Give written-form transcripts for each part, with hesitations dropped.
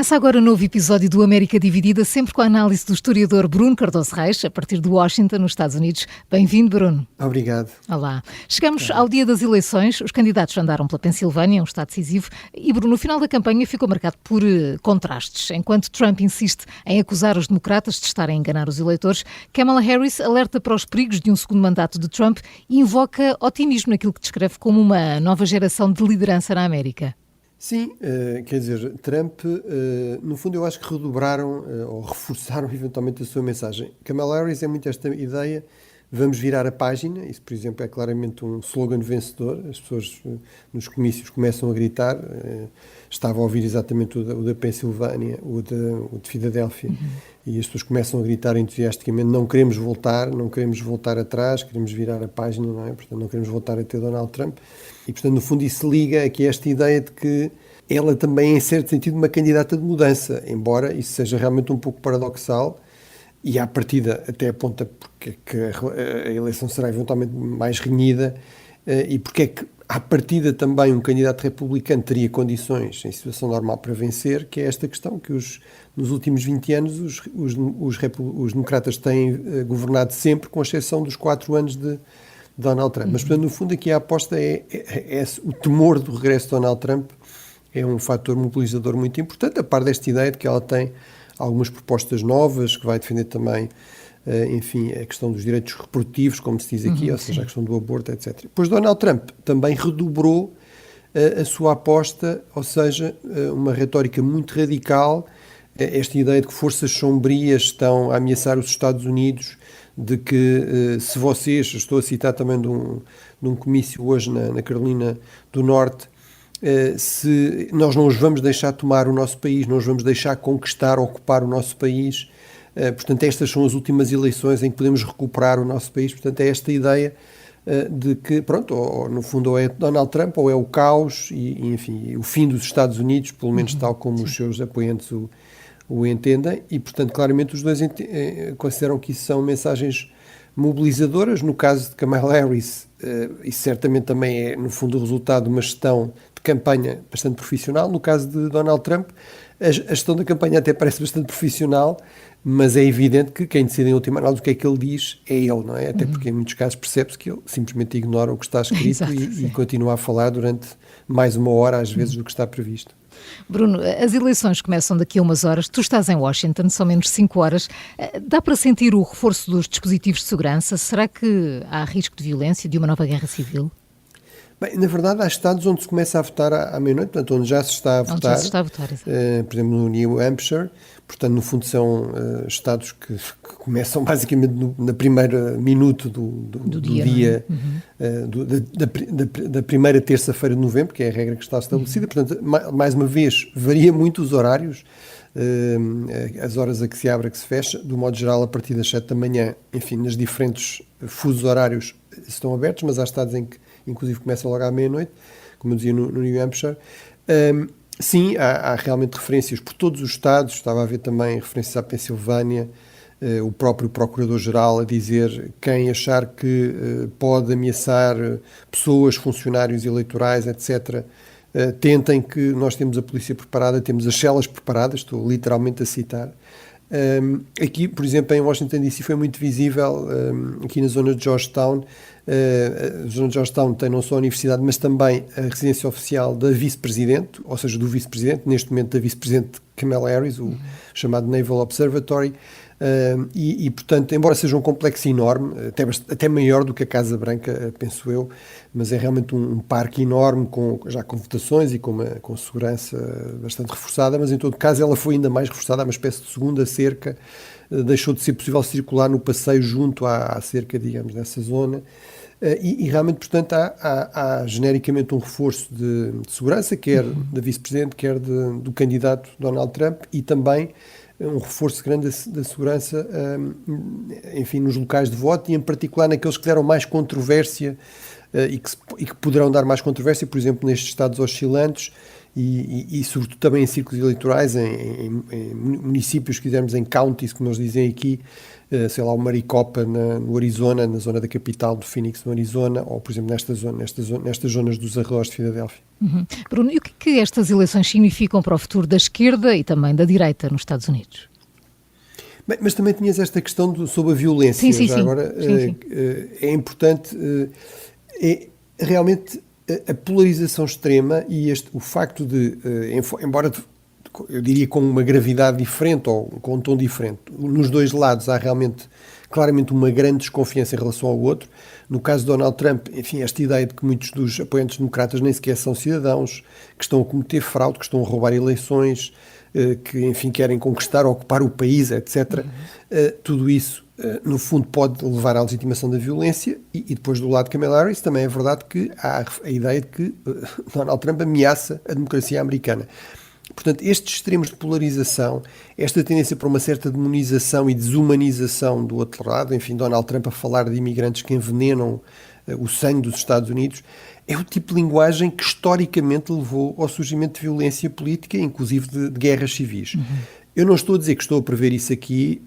Começa agora um novo episódio do América Dividida, sempre com a análise do historiador Bruno Cardoso Reis, a partir de Washington, nos Estados Unidos. Bem-vindo, Bruno. Obrigado. Olá. Chegamos ao dia das eleições, os candidatos andaram pela Pensilvânia, um estado decisivo, e Bruno, no final da campanha ficou marcado por contrastes. Enquanto Trump insiste em acusar os democratas de estarem a enganar os eleitores, Kamala Harris alerta para os perigos de um segundo mandato de Trump e invoca otimismo naquilo que descreve como uma nova geração de liderança na América. Sim, quer dizer, Trump, no fundo eu acho que redobraram ou reforçaram eventualmente a sua mensagem. Kamala Harris é muito esta ideia, vamos virar a página, isso por exemplo é claramente um slogan vencedor, as pessoas nos comícios começam a gritar, estava a ouvir exatamente o da Pensilvânia, o de Filadélfia, e as pessoas começam a gritar entusiasticamente, não queremos voltar atrás, queremos virar a página, não é? Portanto não queremos voltar a ter Donald Trump. E, portanto, no fundo, isso liga aqui a esta ideia de que ela também é, em certo sentido, uma candidata de mudança, embora isso seja realmente um pouco paradoxal e, à partida, até aponta porque é que a eleição será eventualmente mais renhida e porque é que, à partida, também um candidato republicano teria condições, em situação normal, para vencer, que é esta questão que nos últimos 20 anos os democratas têm governado sempre, com exceção dos 4 anos de Donald Trump. Mas, portanto, no fundo, aqui a aposta é o temor do regresso de Donald Trump é um fator mobilizador muito importante, a par desta ideia de que ela tem algumas propostas novas, que vai defender também, enfim, a questão dos direitos reprodutivos, como se diz aqui, ou seja, a questão do aborto, etc. Depois, Donald Trump também redobrou a sua aposta, ou seja, uma retórica muito radical, esta ideia de que forças sombrias estão a ameaçar os Estados Unidos, de que se vocês, estou a citar também de um comício hoje na Carolina do Norte, se nós não os vamos deixar tomar o nosso país, não os vamos deixar conquistar, ocupar o nosso país, portanto estas são as últimas eleições em que podemos recuperar o nosso país, portanto é esta ideia de que, pronto, no fundo ou é Donald Trump ou é o caos e enfim, o fim dos Estados Unidos, pelo menos tal como os seus apoiantes o entendem, e portanto claramente os dois consideram que isso são mensagens mobilizadoras. No caso de Kamala Harris, isso certamente também é no fundo o resultado de uma gestão de campanha bastante profissional. No caso de Donald Trump, a gestão da campanha até parece bastante profissional, mas é evidente que quem decide em última análise o que é que ele diz é ele, não é? Até porque em muitos casos percebe-se que ele simplesmente ignora o que está escrito Exato, e continua a falar durante mais uma hora às vezes do que está previsto. Bruno, as eleições começam daqui a umas horas, tu estás em Washington, são menos 5 horas. Dá para sentir o reforço dos dispositivos de segurança? Será que há risco de violência, de uma nova guerra civil? Bem, na verdade, há estados onde se começa a votar à meia-noite, portanto, onde já se está a votar. Onde já se está a votar, exato. Por exemplo, no New Hampshire, portanto, no fundo são estados que começam basicamente no primeiro minuto do dia, da primeira terça-feira de novembro, que é a regra que está estabelecida. Portanto, mais uma vez, varia muito os horários, as horas a que se abre, a que se fecha, do modo geral, a partir das 7 da manhã, enfim, nos diferentes fusos horários estão abertos, mas há estados em que inclusive começa logo à meia-noite, como eu dizia no New Hampshire. Sim, há realmente referências por todos os estados, estava a ver também referências à Pensilvânia, o próprio Procurador-Geral a dizer quem achar que pode ameaçar pessoas, funcionários eleitorais, etc., tentem que nós temos a polícia preparada, temos as celas preparadas, estou literalmente a citar. Aqui, por exemplo, em Washington DC foi muito visível, aqui na zona de Georgetown. A zona de Georgetown tem não só a universidade, mas também a residência oficial da vice-presidente, ou seja, do vice-presidente, neste momento da vice-presidente Kamala Harris, o chamado Naval Observatory, portanto, embora seja um complexo enorme, até maior do que a Casa Branca, penso eu, mas é realmente um parque enorme, já com votações e com segurança bastante reforçada, mas em todo caso ela foi ainda mais reforçada, uma espécie de segunda cerca, deixou de ser possível circular no passeio junto à cerca, digamos, dessa zona, e realmente, portanto, há genericamente um reforço de segurança, quer da vice-presidente, quer do candidato Donald Trump, e também um reforço grande da segurança, enfim, nos locais de voto e em particular naqueles que deram mais controvérsia e que poderão dar mais controvérsia, por exemplo, nestes estados oscilantes, e sobretudo também em círculos eleitorais, em municípios, se quisermos, em counties, como eles dizem aqui, sei lá, o Maricopa no Arizona, na zona da capital do Phoenix, no Arizona, ou, por exemplo, nestas zonas dos arredores de Filadélfia. Bruno, e o que estas eleições significam para o futuro da esquerda e também da direita nos Estados Unidos? Bem, mas também tinhas esta questão sobre a violência. Sim. Agora, é importante, realmente a polarização extrema e o facto de, embora eu diria com uma gravidade diferente ou com um tom diferente, nos dois lados há realmente, claramente, uma grande desconfiança em relação ao outro. No caso de Donald Trump, enfim, esta ideia de que muitos dos apoiantes democratas nem sequer são cidadãos, que estão a cometer fraude, que estão a roubar eleições, que, enfim, querem conquistar, ocupar o país, etc. Tudo isso, no fundo, pode levar à legitimação da violência e depois do lado de Kamala Harris também é verdade que há a ideia de que Donald Trump ameaça a democracia americana. Portanto, estes extremos de polarização, esta tendência para uma certa demonização e desumanização do outro lado, enfim, Donald Trump a falar de imigrantes que envenenam o sangue dos Estados Unidos, é o tipo de linguagem que historicamente levou ao surgimento de violência política, inclusive de guerras civis. Eu não estou a dizer que estou a prever isso aqui,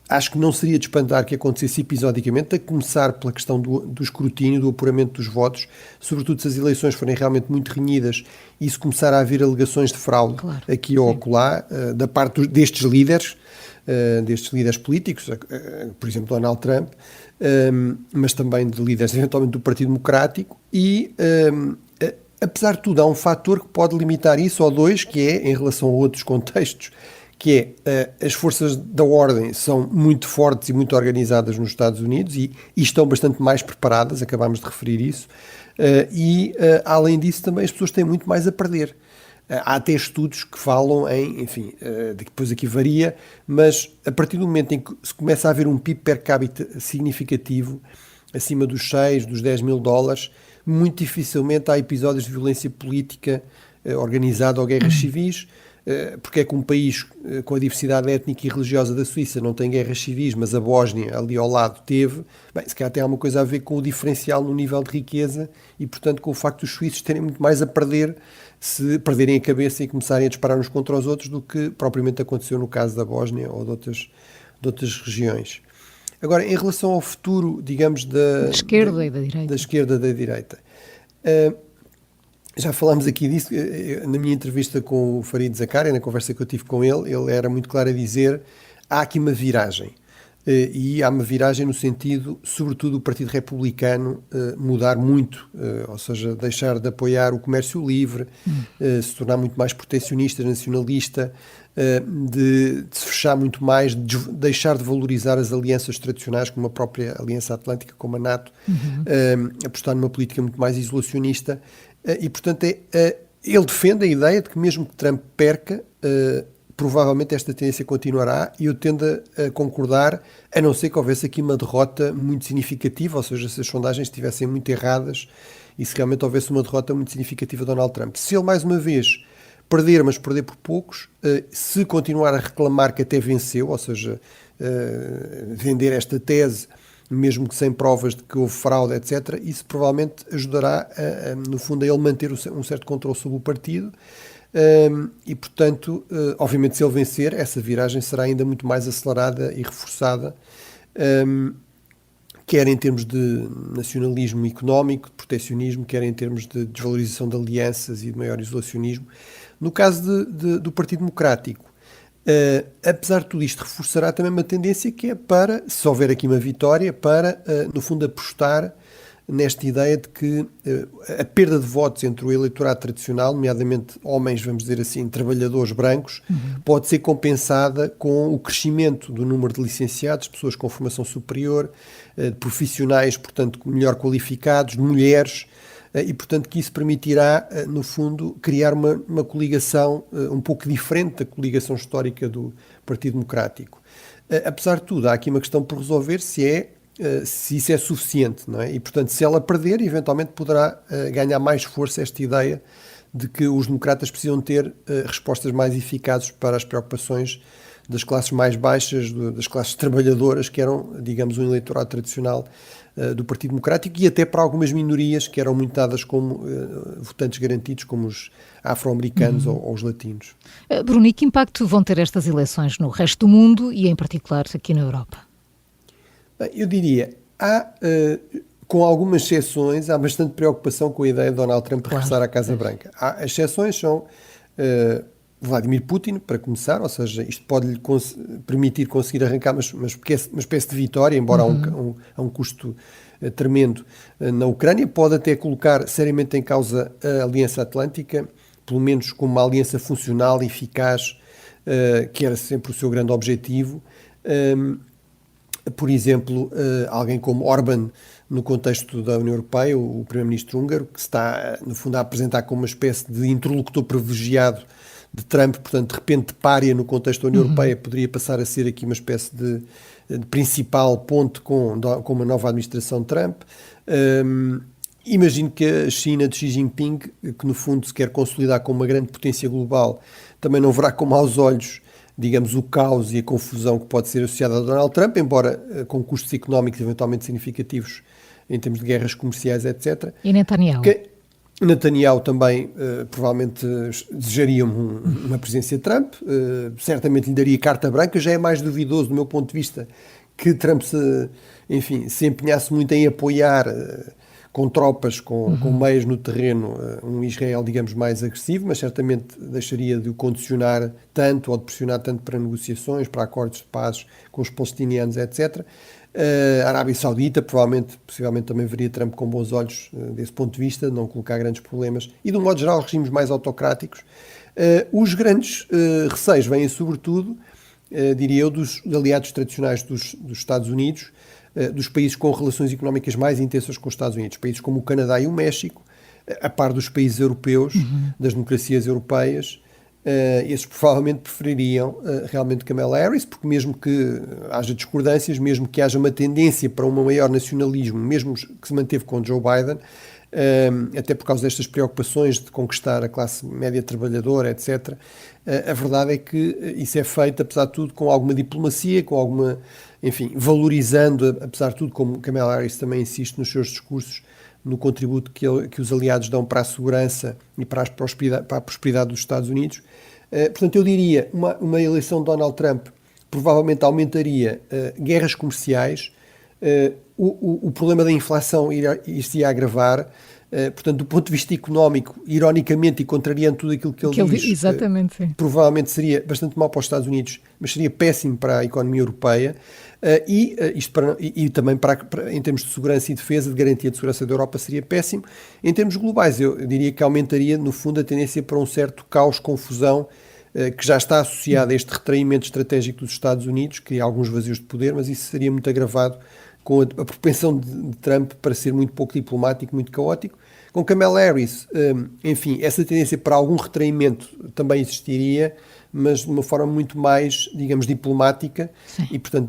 acho que não seria de espantar que acontecesse episodicamente, a começar pela questão do escrutínio, do apuramento dos votos, sobretudo se as eleições forem realmente muito renhidas e se começar a haver alegações de fraude, claro, aqui ou acolá, da parte destes líderes políticos, por exemplo, Donald Trump, mas também de líderes eventualmente do Partido Democrático e, apesar de tudo, há um fator que pode limitar isso, ou dois, que é, em relação a outros contextos, que é, as forças da ordem são muito fortes e muito organizadas nos Estados Unidos e estão bastante mais preparadas, acabámos de referir isso, além disso também as pessoas têm muito mais a perder. Há até estudos que falam enfim, depois aqui varia, mas a partir do momento em que se começa a haver um PIB per capita significativo, acima dos 6, dos 10 mil dólares, muito dificilmente há episódios de violência política organizada ou guerras civis. Porque é que um país com a diversidade étnica e religiosa da Suíça não tem guerras civis, mas a Bósnia ali ao lado teve? Bem, se calhar tem alguma coisa a ver com o diferencial no nível de riqueza e, portanto, com o facto dos suíços terem muito mais a perder se perderem a cabeça e começarem a disparar uns contra os outros do que propriamente aconteceu no caso da Bósnia ou de outras regiões. Agora, em relação ao futuro, digamos, da esquerda e da direita. Da esquerda e da direita. Já falámos aqui disso, na minha entrevista com o Farid Zakaria, na conversa que eu tive com ele era muito claro a dizer, há aqui uma viragem, e há uma viragem no sentido, sobretudo, do Partido Republicano mudar muito, ou seja, deixar de apoiar o comércio livre, se tornar muito mais protecionista, nacionalista, de se fechar muito mais, de deixar de valorizar as alianças tradicionais, como a própria Aliança Atlântica, como a NATO, apostar numa política muito mais isolacionista. E, portanto, ele defende a ideia de que mesmo que Trump perca, provavelmente esta tendência continuará, e eu tendo a concordar, a não ser que houvesse aqui uma derrota muito significativa, ou seja, se as sondagens estivessem muito erradas e se realmente houvesse uma derrota muito significativa de Donald Trump. Se ele, mais uma vez, perder, mas perder por poucos, se continuar a reclamar que até venceu, ou seja, vender esta tese, mesmo que sem provas de que houve fraude, etc., isso provavelmente ajudará, no fundo, a ele manter um certo controle sobre o partido e, portanto, obviamente, se ele vencer, essa viragem será ainda muito mais acelerada e reforçada, quer em termos de nacionalismo económico, de protecionismo, quer em termos de desvalorização de alianças e de maior isolacionismo. No caso do Partido Democrático, apesar de tudo isto, reforçará também uma tendência que é para, se houver aqui uma vitória, para, no fundo, apostar nesta ideia de que a perda de votos entre o eleitorado tradicional, nomeadamente homens, vamos dizer assim, trabalhadores brancos, pode ser compensada com o crescimento do número de licenciados, pessoas com formação superior, de profissionais, portanto, melhor qualificados, de mulheres, e, portanto, que isso permitirá, no fundo, criar uma coligação um pouco diferente da coligação histórica do Partido Democrático. Apesar de tudo, há aqui uma questão por resolver, se isso é suficiente, não é? E, portanto, se ela perder, eventualmente poderá ganhar mais força esta ideia de que os democratas precisam ter respostas mais eficazes para as preocupações das classes mais baixas, das classes trabalhadoras, que eram, digamos, um eleitorado tradicional do Partido Democrático, e até para algumas minorias que eram muito dadas como votantes garantidos, como os afro-americanos ou os latinos. Bruno, e que impacto vão ter estas eleições no resto do mundo e, em particular, aqui na Europa? Bem, eu diria, com algumas exceções, há bastante preocupação com a ideia de Donald Trump regressar à Casa Branca. As exceções são Vladimir Putin, para começar, ou seja, isto pode-lhe permitir conseguir arrancar uma espécie de vitória, embora a um custo tremendo na Ucrânia. Pode até colocar seriamente em causa a Aliança Atlântica, pelo menos como uma aliança funcional e eficaz, que era sempre o seu grande objetivo. Por exemplo, alguém como Orbán, no contexto da União Europeia, o primeiro-ministro húngaro, que se está, no fundo, a apresentar como uma espécie de interlocutor privilegiado de Trump, portanto, de repente pária no contexto da União Europeia, poderia passar a ser aqui uma espécie de principal ponte com uma nova administração de Trump. Imagino que a China de Xi Jinping, que no fundo se quer consolidar como uma grande potência global, também não verá com maus olhos, digamos, o caos e a confusão que pode ser associada a Donald Trump, embora com custos económicos eventualmente significativos em termos de guerras comerciais, etc. E Netanyahu? Netanyahu também provavelmente desejaria uma presença de Trump, certamente lhe daria carta branca. Já é mais duvidoso, do meu ponto de vista, que Trump se empenhasse muito em apoiar com tropas, com meios no terreno, um Israel, digamos, mais agressivo, mas certamente deixaria de o condicionar tanto ou de pressionar tanto para negociações, para acordos de paz com os palestinianos, etc. A Arábia Saudita, possivelmente também veria Trump com bons olhos desse ponto de vista, não colocar grandes problemas. E, de um modo geral, regimes mais autocráticos. Os grandes receios vêm, sobretudo, diria eu, dos aliados tradicionais dos Estados Unidos, dos países com relações económicas mais intensas com os Estados Unidos, países como o Canadá e o México, a par dos países europeus, das democracias europeias. Esses provavelmente prefeririam realmente Kamala Harris, porque mesmo que haja discordâncias, mesmo que haja uma tendência para um maior nacionalismo, mesmo que se manteve com Joe Biden, até por causa destas preocupações de conquistar a classe média trabalhadora, etc., a verdade é que isso é feito, apesar de tudo, com alguma diplomacia, com alguma, enfim, valorizando, apesar de tudo, como Kamala Harris também insiste nos seus discursos, no contributo que os aliados dão para a segurança e para a prosperidade dos Estados Unidos. Portanto, eu diria, uma eleição de Donald Trump provavelmente aumentaria guerras comerciais, o problema da inflação se ia agravar, portanto, do ponto de vista económico, ironicamente e contrariando tudo aquilo que ele diz, exatamente, sim. Provavelmente seria bastante mau para os Estados Unidos, mas seria péssimo para a economia europeia, e também em termos de segurança e defesa, de garantia de segurança da Europa, seria péssimo. Em termos globais, eu diria que aumentaria, no fundo, a tendência para um certo caos, confusão, que já está associado a este retraimento estratégico dos Estados Unidos, que cria alguns vazios de poder, mas isso seria muito agravado com a propensão de Trump para ser muito pouco diplomático, muito caótico. Com Kamala Harris, enfim, essa tendência para algum retraimento também existiria, mas de uma forma muito mais, digamos, diplomática. Sim. E, portanto,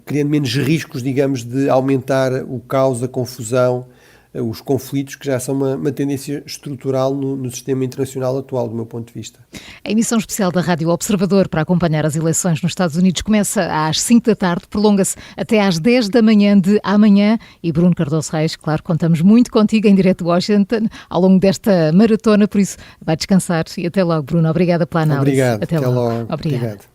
criando menos riscos, digamos, de aumentar o caos, a confusão, os conflitos, que já são uma tendência estrutural no sistema internacional atual, do meu ponto de vista. A emissão especial da Rádio Observador para acompanhar as eleições nos Estados Unidos começa às 5 da tarde, prolonga-se até às 10 da manhã de amanhã. E Bruno Cardoso Reis, claro, contamos muito contigo em direto de Washington ao longo desta maratona, por isso vai descansar e até logo, Bruno. Obrigada pela análise. Obrigado. Até logo. Obrigado.